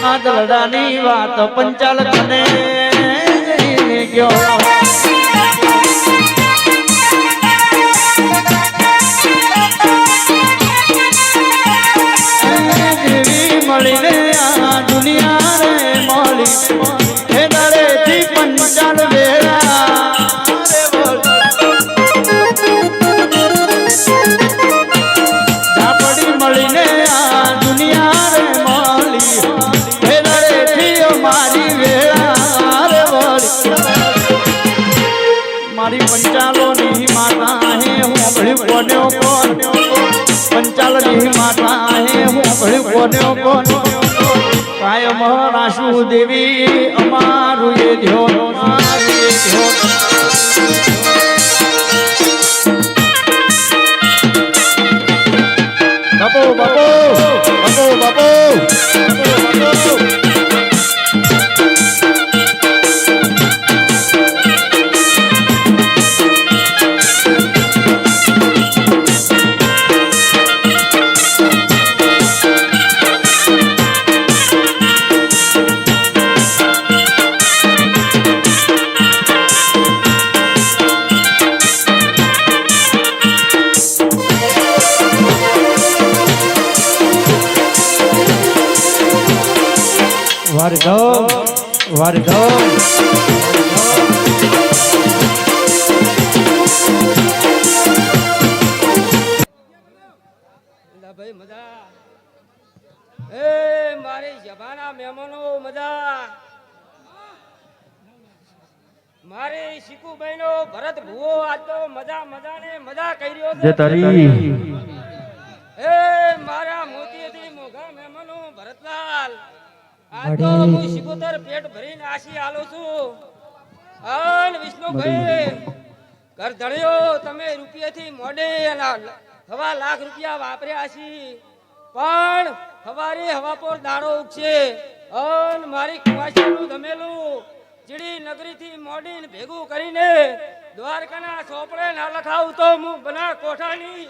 આ દલડાની વાત પંચાલ તને ગયો મળીને આ દુનિયા રે મળી હે દરેથી પંચાલ વેળા ઝાપડી મળીને આ દુનિયા રે મળી હે દરેથી મારી વેળા રે વળી મારી પંચાલોની માતા હે હું ભળ્યું કોને કોણ પંચાલની માતા હે હું ભળ્યું કોને કોણ કાયમ રાશુ દેવી અમારું એ ધ્યોન બાપો બાપો બાપો બાપો Wargam, wargam. ભાઈ મજા એ મારી જબાના મહેમાનો મજા મારે શીકુભાઈ નો ભરત ભુવો આજ તો મજા મજાને મજા કર્યો છે તારી એ મારા મોતીથી મોઘા મહેમાનો ભરતલાલ આજ તો હું શિકોતર પેટ ભરીને આશી આલો છું અન વિષ્ણુભાઈ ઘર ધણ્યો તમે રૂપિયાથી મોડે હવા લાખ રૂપિયા વાપર્યા છી પણ હવારી હવા પર દાડો ઉગશે અન મારી કુવાસીનું ધમેલું ચીડી નગરીથી મોડીને ભેગું કરીને દ્વારકાના સોપડે ના લખાવું તો હું બના કોઠાની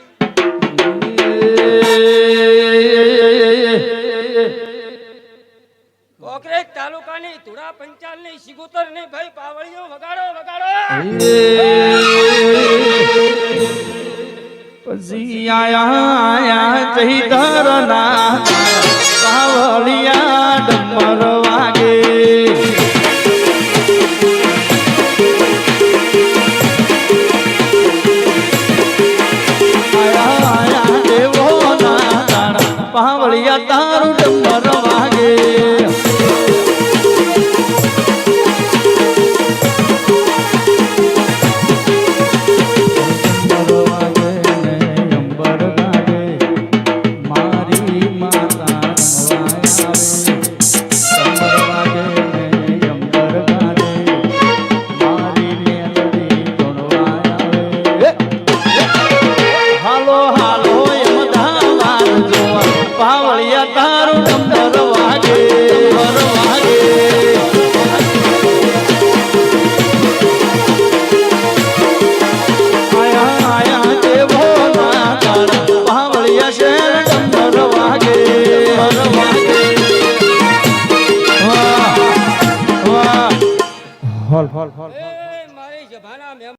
કોકરેજ તાલુકાની ધુડા પંચાલની શિગોતરની ભાઈ પાવળીઓ વગાડો વગાડો પછી આયા ચૈતરના પાવળિયા ડમર વાગે આયા દેવો ના તારા પાવળિયા તારું ડમર વાગે મારી જભાના